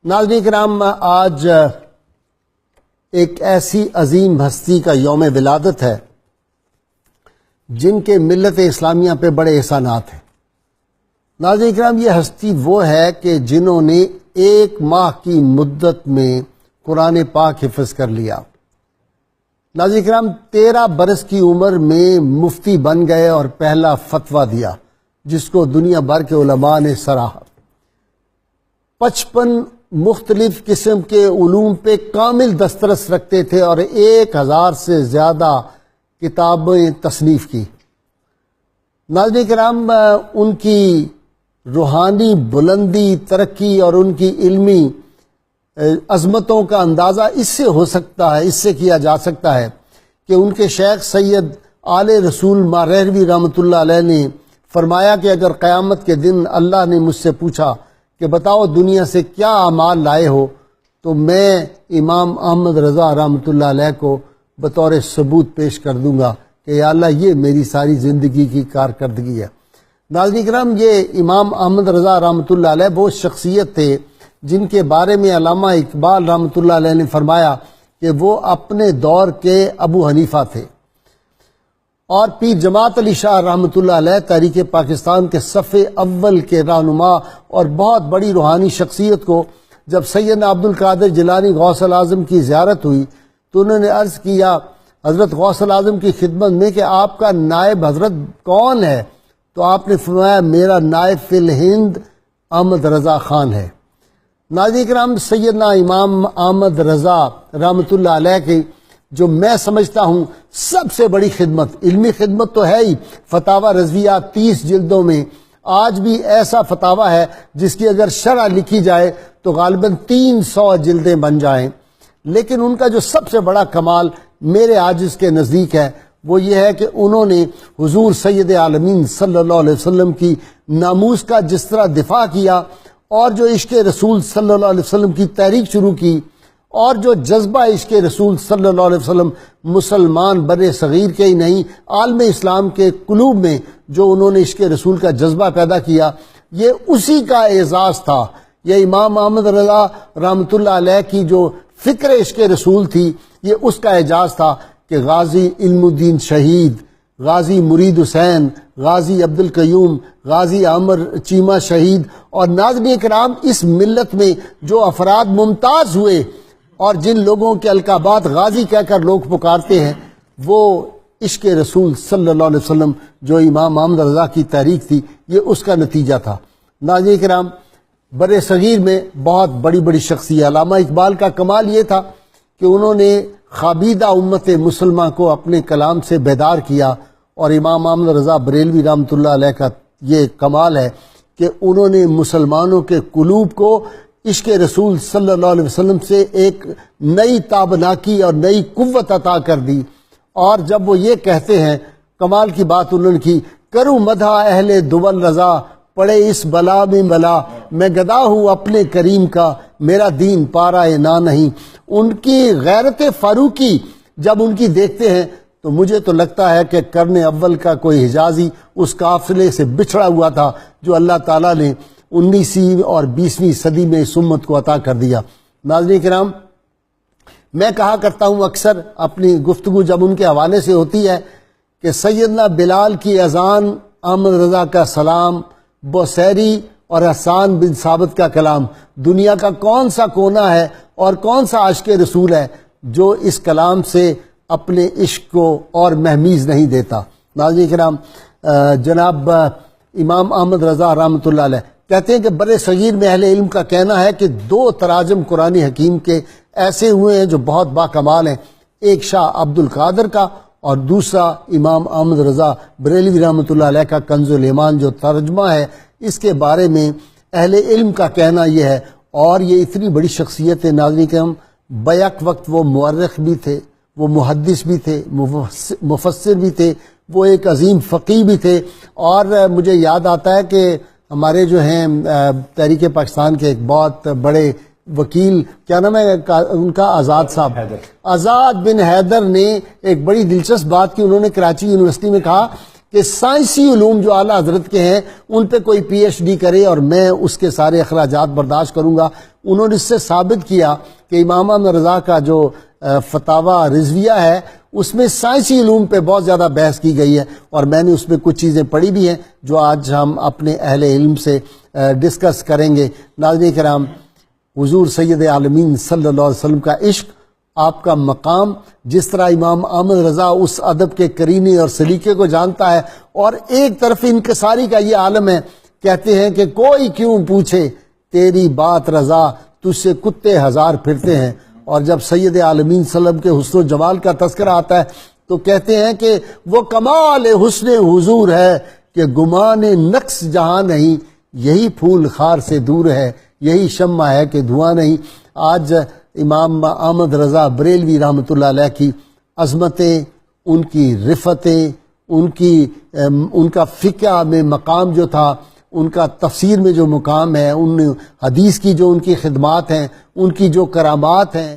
ناظرین کرام، آج ایک ایسی عظیم ہستی کا یوم ولادت ہے جن کے ملت اسلامیہ پہ بڑے احسانات ہیں۔ ناظرین کرام، یہ ہستی وہ ہے کہ جنہوں نے 1 ماہ کی مدت میں قرآن پاک حفظ کر لیا۔ ناظرین کرام، 13 برس کی عمر میں مفتی بن گئے اور پہلا فتویٰ دیا جس کو دنیا بھر کے علماء نے سراہا۔ 55 مختلف قسم کے علوم پہ کامل دسترس رکھتے تھے اور 1000 سے زیادہ کتابیں تصنیف کی۔ ناظرین کرام، ان کی روحانی بلندی، ترقی اور ان کی علمی عظمتوں کا اندازہ اس سے ہو سکتا ہے، اس سے کیا جا سکتا ہے کہ ان کے شیخ سید آل رسول مارہروی رحمۃ اللہ علیہ نے فرمایا کہ اگر قیامت کے دن اللہ نے مجھ سے پوچھا کہ بتاؤ دنیا سے کیا اعمال لائے ہو، تو میں امام احمد رضا رحمۃ اللہ علیہ کو بطور ثبوت پیش کر دوں گا کہ یا اللہ یہ میری ساری زندگی کی کارکردگی ہے۔ ناظرین کرام، یہ امام احمد رضا رحمۃ اللہ علیہ وہ شخصیت تھے جن کے بارے میں علامہ اقبال رحمۃ اللہ علیہ نے فرمایا کہ وہ اپنے دور کے ابو حنیفہ تھے۔ اور پیر جماعت علی شاہ رحمۃ اللہ علیہ تحریک پاکستان کے صف اول کے رہنما اور بہت بڑی روحانی شخصیت کو جب سیدنا عبد القادر جیلانی غوث الاعظم کی زیارت ہوئی تو انہوں نے عرض کیا حضرت غوث الاعظم کی خدمت میں کہ آپ کا نائب حضرت کون ہے؟ تو آپ نے فرمایا میرا نائب فی الہند احمد رضا خان ہے۔ ناظرین کرام، سیدنا امام احمد رضا رحمۃ اللہ علیہ کی جو میں سمجھتا ہوں سب سے بڑی خدمت، علمی خدمت تو ہے ہی، فتاوی رضویہ 30 جلدوں میں، آج بھی ایسا فتاوی ہے جس کی اگر شرح لکھی جائے تو غالباً 300 جلدیں بن جائیں، لیکن ان کا جو سب سے بڑا کمال میرے عاجز کے نزدیک ہے وہ یہ ہے کہ انہوں نے حضور سید عالمین صلی اللہ علیہ وسلم کی ناموس کا جس طرح دفاع کیا اور جو عشق رسول صلی اللہ علیہ وسلم کی تحریک شروع کی اور جو جذبہ عشق رسول صلی اللہ علیہ وسلم مسلمان بر صغیر کے ہی نہیں عالم اسلام کے قلوب میں جو انہوں نے عشق رسول کا جذبہ پیدا کیا، یہ اسی کا اعزاز تھا۔ یہ امام احمد رضا رحمۃ اللہ علیہ کی جو فکر عشق رسول تھی، یہ اس کا اعجاز تھا کہ غازی علم الدین شہید، غازی مرید حسین، غازی عبد القیوم، غازی عامر چیمہ شہید اور ناظرین کرام اس ملت میں جو افراد ممتاز ہوئے اور جن لوگوں کے القابات غازی کہہ کر لوگ پکارتے ہیں، وہ عشق رسول صلی اللہ علیہ وسلم جو امام احمد رضا کی تحریک تھی، یہ اس کا نتیجہ تھا۔ ناظرین کرام، بر صغیر میں بہت بڑی بڑی شخصیت، علامہ اقبال کا کمال یہ تھا کہ انہوں نے خوابیدہ امت مسلمہ کو اپنے کلام سے بیدار کیا، اور امام احمد رضا بریلوی رحمۃ اللہ علیہ کا یہ کمال ہے کہ انہوں نے مسلمانوں کے قلوب کو عشق رسول صلی اللہ علیہ وسلم سے ایک نئی تابناکی اور نئی قوت عطا کر دی۔ اور جب وہ یہ کہتے ہیں، کمال کی بات انہوں نے کی، کروں مدح اہل دول رضا پڑے اس بلا میں بلا، میں گدا ہوں اپنے کریم کا میرا دین پارا نہ نہیں۔ ان کی غیرت فاروقی جب ان کی دیکھتے ہیں تو مجھے تو لگتا ہے کہ قرن اول کا کوئی حجازی اس قافلے سے بچھڑا ہوا تھا جو اللہ تعالیٰ نے 19ویں اور 20ویں صدی میں اس امت کو عطا کر دیا۔ ناظرین کرام، میں کہا کرتا ہوں اکثر اپنی گفتگو جب ان کے حوالے سے ہوتی ہے کہ سیدنا بلال کی اذان، احمد رضا کا سلام، بوسیری اور حسان بن ثابت کا کلام، دنیا کا کون سا کونا ہے اور کون سا عاشق رسول ہے جو اس کلام سے اپنے عشق کو اور مہمیز نہیں دیتا۔ ناظرین کرام، جناب امام احمد رضا رحمۃ اللہ علیہ کہتے ہیں کہ بر صغیر میں اہل علم کا کہنا ہے کہ 2 تراجم قرآن حکیم کے ایسے ہوئے ہیں جو بہت باکمال ہیں، ایک شاہ عبد القادر کا اور دوسرا امام احمد رضا بریلوی رحمۃ اللہ علیہ کا کنز الایمان جو ترجمہ ہے، اس کے بارے میں اہل علم کا کہنا یہ ہے۔ اور یہ اتنی بڑی شخصیت ہے ناظرین کرام، بیک وقت وہ مورخ بھی تھے، وہ محدث بھی تھے، مفسر بھی تھے، وہ ایک عظیم فقیہ بھی تھے۔ اور مجھے یاد آتا ہے کہ ہمارے جو ہیں تحریک پاکستان کے ایک بہت بڑے وکیل، کیا نام ہے ان کا، آزاد صاحب، آزاد بن حیدر نے ایک بڑی دلچسپ بات کی۔ انہوں نے کراچی یونیورسٹی میں کہا کہ کہ سائنسی علوم جو اعلیٰ حضرت کے ہیں ان پہ کوئی پی ایچ ڈی کرے اور میں اس کے سارے اخراجات برداشت کروں گا. انہوں نے اس سے ثابت کیا کہ امام احمد رضا کا جو فتاوی رضویہ ہے اس میں سائنسی علوم پہ بہت زیادہ بحث کی گئی ہے، اور میں نے اس میں کچھ چیزیں پڑھی بھی ہیں جو آج ہم اپنے اہل علم سے ڈسکس کریں گے. ناظرین کرام، حضور سید عالمین صلی اللہ علیہ وسلم کا عشق، آپ کا مقام، جس طرح امام احمد رضا اس ادب کے کرینے اور سلیقے کو جانتا ہے، اور ایک طرف انکساری کا یہ عالم ہے. کہتے ہیں کہ کوئی کیوں پوچھے تیری بات رضا، تجھ سے کتے ہزار پھرتے ہیں. اور جب سید عالمین صلی اللہ علیہ وسلم کے حسن و جمال کا تذکرہ آتا ہے تو کہتے ہیں کہ وہ کمال حسن حضور ہے کہ گمان نقص جہاں نہیں، یہی پھول خار سے دور ہے، یہی شمع ہے کہ دھواں نہیں. آج امام احمد رضا بریلوی رحمۃ اللہ علیہ کی عظمتیں، ان کی رفتیں، ان کا فقہ میں مقام جو تھا، ان کا تفسیر میں جو مقام ہے، ان حدیث کی جو ان کی خدمات ہیں، ان کی جو کرامات ہیں،